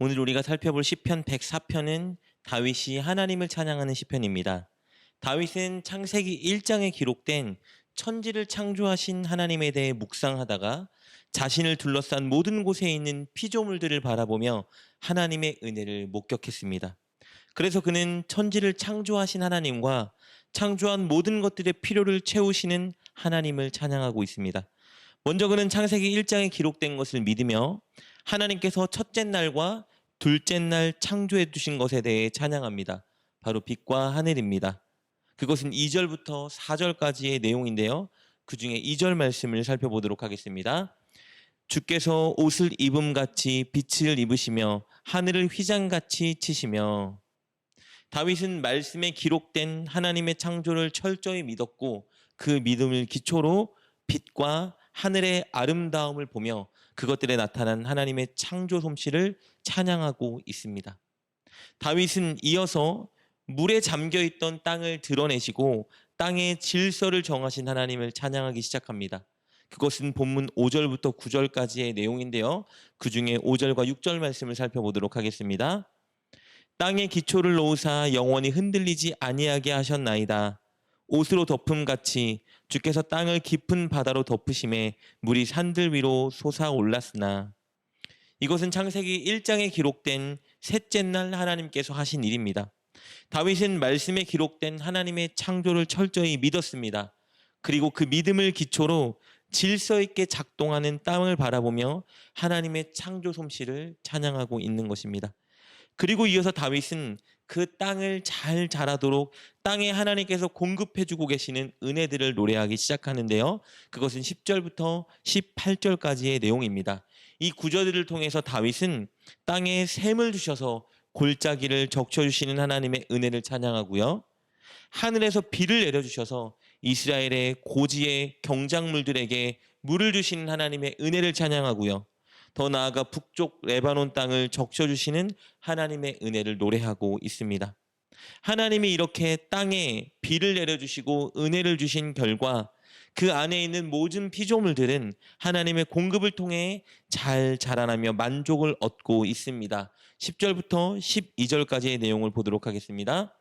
오늘 우리가 살펴볼 시편 104편은 다윗이 하나님을 찬양하는 시편입니다. 다윗은 창세기 1장에 기록된 천지를 창조하신 하나님에 대해 묵상하다가 자신을 둘러싼 모든 곳에 있는 피조물들을 바라보며 하나님의 은혜를 목격했습니다. 그래서 그는 천지를 창조하신 하나님과 창조한 모든 것들의 필요를 채우시는 하나님을 찬양하고 있습니다. 먼저 그는 창세기 1장에 기록된 것을 믿으며 하나님께서 첫째 날과 둘째 날 창조해 두신 것에 대해 찬양합니다. 바로 빛과 하늘입니다. 그것은 2절부터 4절까지의 내용인데요. 그 중에 2절 말씀을 살펴보도록 하겠습니다. 주께서 옷을 입음같이 빛을 입으시며 하늘을 휘장같이 치시며. 다윗은 말씀에 기록된 하나님의 창조를 철저히 믿었고 그 믿음을 기초로 빛과 하늘의 아름다움을 보며 그것들에 나타난 하나님의 창조 솜씨를 찬양하고 있습니다. 다윗은 이어서 물에 잠겨있던 땅을 드러내시고 땅의 질서를 정하신 하나님을 찬양하기 시작합니다. 그것은 본문 5절부터 9절까지의 내용인데요. 그 중에 5절과 6절 말씀을 살펴보도록 하겠습니다. 땅의 기초를 놓으사 영원히 흔들리지 아니하게 하셨나이다. 옷으로 덮음같이 주께서 땅을 깊은 바다로 덮으심에 물이 산들 위로 솟아올랐으나. 이것은 창세기 1장에 기록된 셋째 날 하나님께서 하신 일입니다. 다윗은 말씀에 기록된 하나님의 창조를 철저히 믿었습니다. 그리고 그 믿음을 기초로 질서 있게 작동하는 땅을 바라보며 하나님의 창조 솜씨를 찬양하고 있는 것입니다. 그리고 이어서 다윗은 그 땅을 잘 자라도록 땅에 하나님께서 공급해주고 계시는 은혜들을 노래하기 시작하는데요. 그것은 10절부터 18절까지의 내용입니다. 이 구절들을 통해서 다윗은 땅에 샘을 주셔서 골짜기를 적셔주시는 하나님의 은혜를 찬양하고요. 하늘에서 비를 내려주셔서 이스라엘의 고지의 경작물들에게 물을 주시는 하나님의 은혜를 찬양하고요. 더 나아가 북쪽 레바논 땅을 적셔주시는 하나님의 은혜를 노래하고 있습니다. 하나님이 이렇게 땅에 비를 내려주시고 은혜를 주신 결과 그 안에 있는 모든 피조물들은 하나님의 공급을 통해 잘 자라나며 만족을 얻고 있습니다. 10절부터 12절까지의 내용을 보도록 하겠습니다.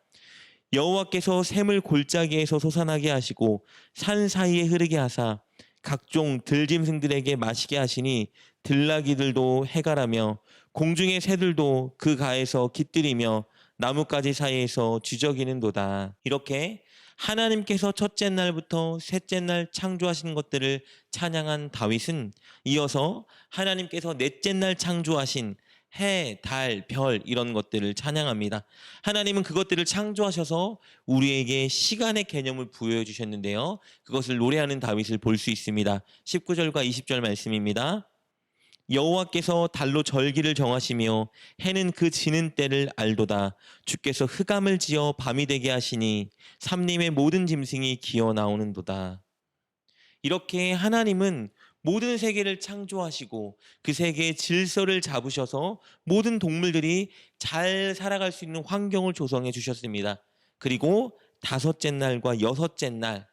여호와께서 샘을 골짜기에서 솟아나게 하시고 산 사이에 흐르게 하사 각종 들짐승들에게 마시게 하시니 들나귀들도 해갈하며 공중의 새들도 그 가에서 깃들이며 나뭇가지 사이에서 쥐저기는도다. 이렇게 하나님께서 첫째 날부터 셋째 날 창조하신 것들을 찬양한 다윗은 이어서 하나님께서 넷째 날 창조하신 해, 달, 별 이런 것들을 찬양합니다. 하나님은 그것들을 창조하셔서 우리에게 시간의 개념을 부여해 주셨는데요. 그것을 노래하는 다윗을 볼 수 있습니다. 19절과 20절 말씀입니다. 여호와께서 달로 절기를 정하시며 해는 그 지는 때를 알도다. 주께서 흑암을 지어 밤이 되게 하시니 삼림의 모든 짐승이 기어 나오는도다. 이렇게 하나님은 모든 세계를 창조하시고 그 세계의 질서를 잡으셔서 모든 동물들이 잘 살아갈 수 있는 환경을 조성해 주셨습니다. 그리고 다섯째 날과 여섯째 날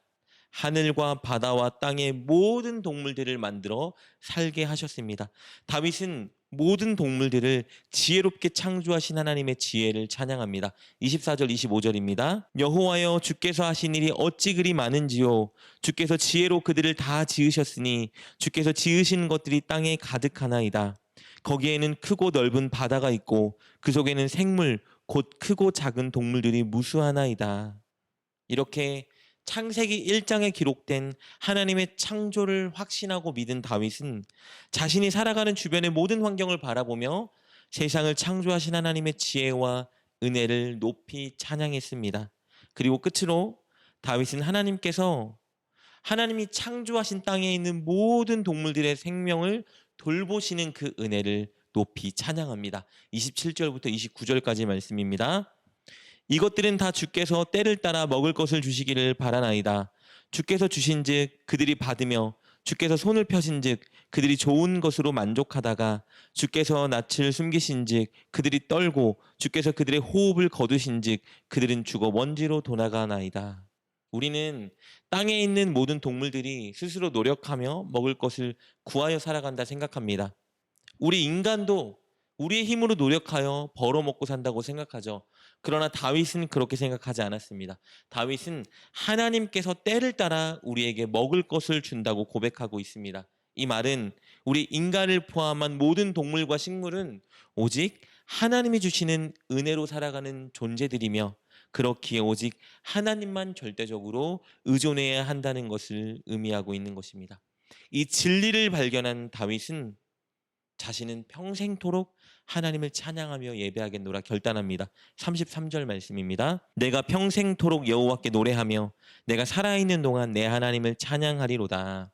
하늘과 바다와 땅의 모든 동물들을 만들어 살게 하셨습니다. 다윗은 모든 동물들을 지혜롭게 창조하신 하나님의 지혜를 찬양합니다. 24절 25절입니다. 여호와여 주께서 하신 일이 어찌 그리 많은지요. 주께서 지혜로 그들을 다 지으셨으니 주께서 지으신 것들이 땅에 가득하나이다. 거기에는 크고 넓은 바다가 있고 그 속에는 생물 곧 크고 작은 동물들이 무수하나이다. 이렇게 창세기 1장에 기록된 하나님의 창조를 확신하고 믿은 다윗은 자신이 살아가는 주변의 모든 환경을 바라보며 세상을 창조하신 하나님의 지혜와 은혜를 높이 찬양했습니다. 그리고 끝으로 다윗은 하나님이 창조하신 땅에 있는 모든 동물들의 생명을 돌보시는 그 은혜를 높이 찬양합니다. 27절부터 29절까지 말씀입니다. 이것들은 다 주께서 때를 따라 먹을 것을 주시기를 바라나이다. 주께서 주신즉 그들이 받으며 주께서 손을 펴신즉 그들이 좋은 것으로 만족하다가 주께서 낯을 숨기신즉 그들이 떨고 주께서 그들의 호흡을 거두신즉 그들은 죽어 먼지로 도나가나이다. 우리는 땅에 있는 모든 동물들이 스스로 노력하며 먹을 것을 구하여 살아간다 생각합니다. 우리 인간도 우리의 힘으로 노력하여 벌어먹고 산다고 생각하죠. 그러나 다윗은 그렇게 생각하지 않았습니다. 다윗은 하나님께서 때를 따라 우리에게 먹을 것을 준다고 고백하고 있습니다. 이 말은 우리 인간을 포함한 모든 동물과 식물은 오직 하나님이 주시는 은혜로 살아가는 존재들이며, 그렇기에 오직 하나님만 절대적으로 의존해야 한다는 것을 의미하고 있는 것입니다. 이 진리를 발견한 다윗은 자신은 평생토록 하나님을 찬양하며 예배하겠노라 결단합니다. 33절 말씀입니다. 내가 평생토록 여호와께 노래하며 내가 살아있는 동안 내 하나님을 찬양하리로다.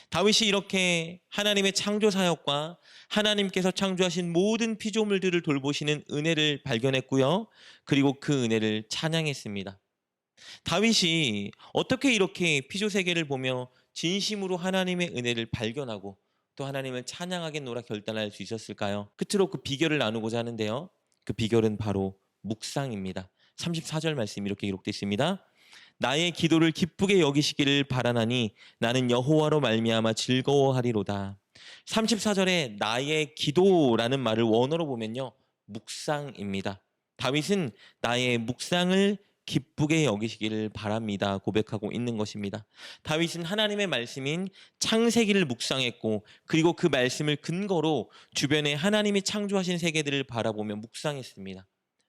다윗이 이렇게 하나님의 창조 사역과 하나님께서 창조하신 모든 피조물들을 돌보시는 은혜를 발견했고요. 그리고 그 은혜를 찬양했습니다. 다윗이 어떻게 이렇게 피조 세계를 보며 진심으로 하나님의 은혜를 발견하고 또 하나님을 찬양하겠노라 결단할 수 있었을까요? 끝으로 그 비결을 나누고자 하는데요. 그 비결은 바로 묵상입니다. 34절 말씀 이렇게 기록되어 있습니다. 나의 기도를 기쁘게 여기시기를 바라나니 나는 여호와로 말미암아 즐거워하리로다. 34절에 나의 기도라는 말을 원어로 보면요, 묵상입니다. 다윗은 나의 묵상을 기쁘게 여기시기를 바랍니다 고백하고 있는 것입니다. 다윗은 하나님의 말씀인 창세기를 묵상했고, 그리고 그 말씀을 근거로 주변에 하나님이 창조하신 세계들을 바라보며 묵상했습니다.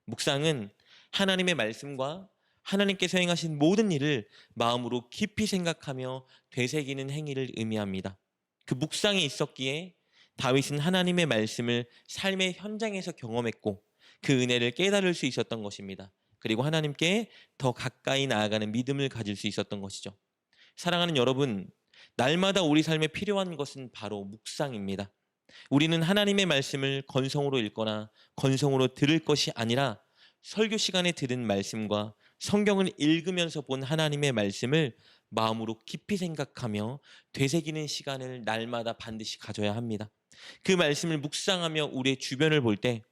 묵상은 하나님의 말씀과 하나님께서 행하신 모든 일을 마음으로 깊이 생각하며 되새기는 행위를 의미합니다. 그 묵상이 있었기에 다윗은 하나님의 말씀을 삶의 현장에서 경험했고 그 은혜를 깨달을 수 있었던 것입니다. 그리고 하나님께 더 가까이 나아가는 믿음을 가질 수 있었던 것이죠. 사랑하는 여러분, 날마다 우리 삶에 필요한 것은 바로 묵상입니다. 우리는 하나님의 말씀을 건성으로 읽거나 건성으로 들을 것이 아니라 설교 시간에 들은 말씀과 성경을 읽으면서 본 하나님의 말씀을 마음으로 깊이 생각하며 되새기는 시간을 날마다 반드시 가져야 합니다. 그 말씀을 묵상하며 우리의 주변을 볼 때,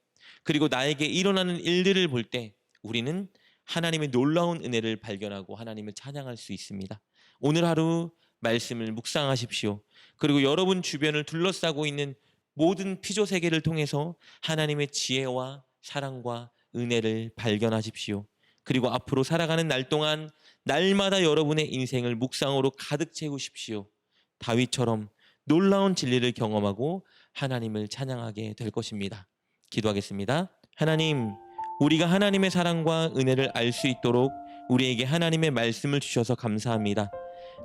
그리고 나에게 일어나는 일들을 볼 때 우리는 하나님의 놀라운 은혜를 발견하고 하나님을 찬양할 수 있습니다. 오늘 하루 말씀을 묵상하십시오. 그리고 여러분 주변을 둘러싸고 있는 모든 피조 세계를 통해서 하나님의 지혜와 사랑과 은혜를 발견하십시오. 그리고 앞으로 살아가는 날 동안 날마다 여러분의 인생을 묵상으로 가득 채우십시오. 다윗처럼 놀라운 진리를 경험하고 하나님을 찬양하게 될 것입니다. 기도하겠습니다. 하나님, 우리가 하나님의 사랑과 은혜를 알 수 있도록 우리에게 하나님의 말씀을 주셔서 감사합니다.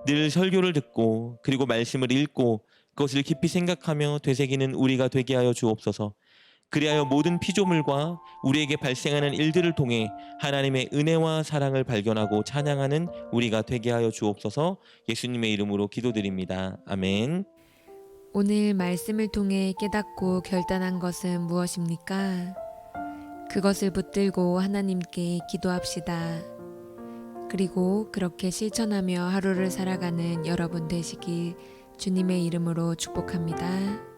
늘 설교를 듣고 그리고 말씀을 읽고 그것을 깊이 생각하며 되새기는 우리가 되게 하여 주옵소서. 그리하여 모든 피조물과 우리에게 발생하는 일들을 통해 하나님의 은혜와 사랑을 발견하고 찬양하는 우리가 되게 하여 주옵소서. 예수님의 이름으로 기도드립니다. 아멘. 오늘 말씀을 통해 깨닫고 결단한 것은 무엇입니까? 그것을 붙들고 하나님께 기도합시다. 그리고 그렇게 실천하며 하루를 살아가는 여러분 되시길 주님의 이름으로 축복합니다.